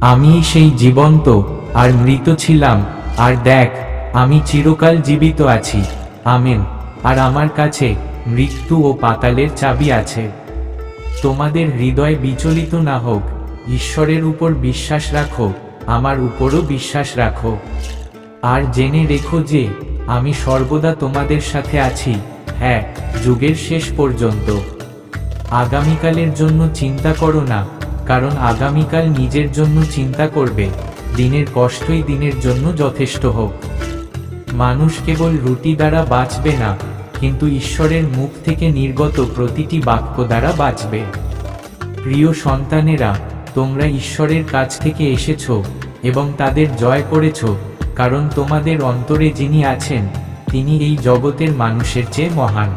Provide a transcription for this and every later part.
আমি সেই জীবন্ত আর মৃত ছিলাম, আর দেখ আমি চিরকাল জীবিত আছি। আমেন। আর আমার কাছে মৃত্যু ও পাতালের চাবি আছে। তোমাদের হৃদয় বিচলিত না হোক, ঈশ্বরের উপর বিশ্বাস রাখো, আমার উপরও বিশ্বাস রাখো। আর জেনে রেখো যে আমি সর্বদা তোমাদের সাথে আছি, হ্যাঁ, যুগের শেষ পর্যন্ত। আগামীকালের জন্য চিন্তা করো না, কারণ আগামীকাল নিজের জন্য চিন্তা করবে। দিনের কষ্টই দিনের জন্য যথেষ্ট হোক। মানুষ কেবল রুটি দ্বারা বাঁচবে না, কিন্তু ঈশ্বরের মুখ থেকে নির্গত প্রতিটি বাক্য দ্বারা বাঁচবে। প্রিয় সন্তানেরা, তোমরা ঈশ্বরের কাছ থেকে এসেছ এবং তাদের জয় করেছ, কারণ তোমাদের অন্তরে যিনি আছেন তিনি এই জগতের মানুষের চেয়ে মহান।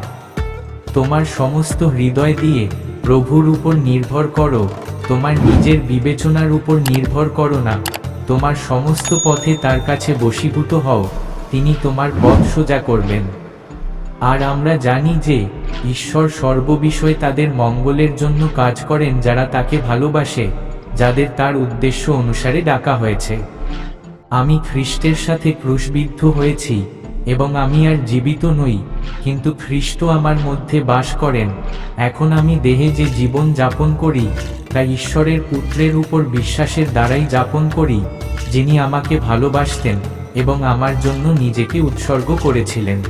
তোমার সমস্ত হৃদয় দিয়ে প্রভুর উপর নির্ভর করো, তোমার নিজের বিবেচনার উপর নির্ভর করো না। তোমার সমস্ত পথে তার কাছে বশীভূত হও, তিনি তোমার পথ সোজা করবেন। আর আমরা জানি যে ঈশ্বর সর্ববিষয়ে তাদের মঙ্গলের জন্য কাজ করেন যারা তাকে ভালোবাসে, যাদের তার উদ্দেশ্য অনুসারে ডাকা হয়েছে। আমি খ্রিস্টের সাথে ক্রুশবিদ্ধ হয়েছি এবং আমি আর জীবিত নই, কিন্তু খ্রিস্ট আমার মধ্যে বাস করেন। এখন আমি দেহে যে জীবন যাপন করি তা ঈশ্বরের পুত্রের উপর বিশ্বাসের দ্বারাই যাপন করি, যিনি আমাকে ভালোবাসতেন এবং আমার জন্য নিজেকে উৎসর্গ করেছিলেন।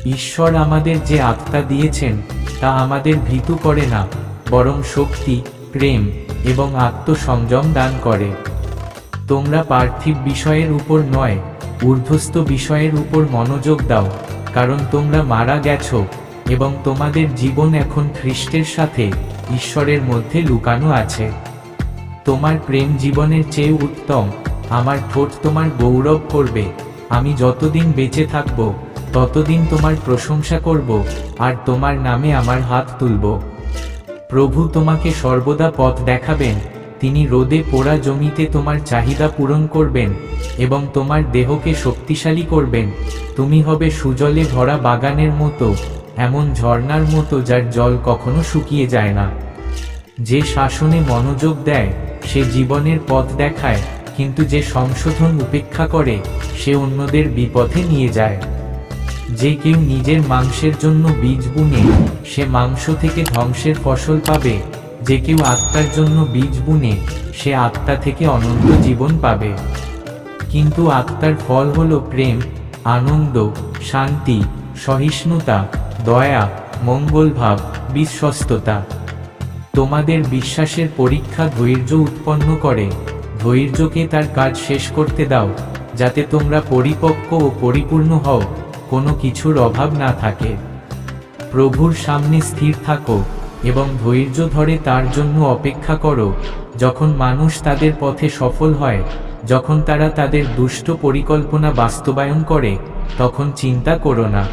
ঈশ্বর আমাদের যে আত্মা দিয়েছেন তা আমাদের ভীতু করে না, বরং শক্তি, প্রেম এবং আত্মসংযম দান করে। তোমরা পার্থিব বিষয়ের উপর নয়, ঊর্ধ্বস্থ বিষয়ের উপর মনোযোগ দাও, কারণ তোমরা মারা গেছো এবং তোমাদের জীবন এখন খ্রিস্টের সাথে ঈশ্বরের মধ্যে লুকানো আছে। তোমার প্রেম জীবনের চেয়ে উত্তম। আমার ঠোঁট তোমার গৌরব করবে। আমি যতদিন বেঁচে থাকব ততদিন তোমার প্রশংসা করব, আর তোমার নামে আমার হাত তুলব। প্রভু তোমাকে সর্বদা পথ দেখাবেন। তিনি রোদে পোড়া জমিতে তোমার চাহিদা পূরণ করবেন এবং তোমার দেহকে শক্তিশালী করবেন। তুমি হবে সুজলে ভরা বাগানের মতো, এমন ঝর্ণার মতো যার জল কখনো শুকিয়ে যায় না। যে শাসনে মনোযোগ দেয় সে জীবনের পথ দেখায়, কিন্তু যে সংশোধন উপেক্ষা করে সে অন্যদের বিপথে নিয়ে যায়। যে কেউ নিজের মাংসের জন্য বীজ বুনে সে মাংস থেকে ধ্বংসের ফসল পাবে। যে কেউ আত্মার জন্য বীজ বুনে সে আত্মা থেকে অনন্ত জীবন পাবে। কিন্তু আত্মার ফল হলো প্রেম, আনন্দ, শান্তি, সহিষ্ণুতা, দয়া, মঙ্গলভাব, বিশ্বস্ততা। তোমাদের বিশ্বাসের পরীক্ষা ধৈর্য উৎপন্ন করে। ধৈর্যকে তার কাজ শেষ করতে দাও, যাতে তোমরা পরিপক্ক ও পরিপূর্ণ হও, কোনো কিছুর অভাব না থাকে। প্রভুর সামনে স্থির থাকো এবং ধৈর্য ধরে তার জন্য অপেক্ষা করো। যখন মানুষ তাদের পথে সফল হয়, যখন তারা তাদের দুষ্ট পরিকল্পনা বাস্তবায়ন করে, তখন চিন্তা করো না।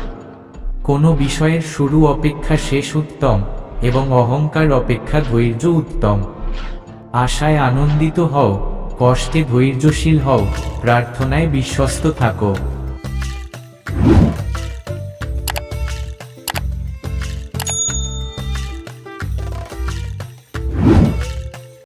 কোনো বিষয়ের শুরু অপেক্ষা শেষ উত্তম এবং অহংকার অপেক্ষা ধৈর্য উত্তম। আশায় আনন্দিত হও, কষ্টে ধৈর্যশীল হও, প্রার্থনায় বিশ্বস্ত থাকো।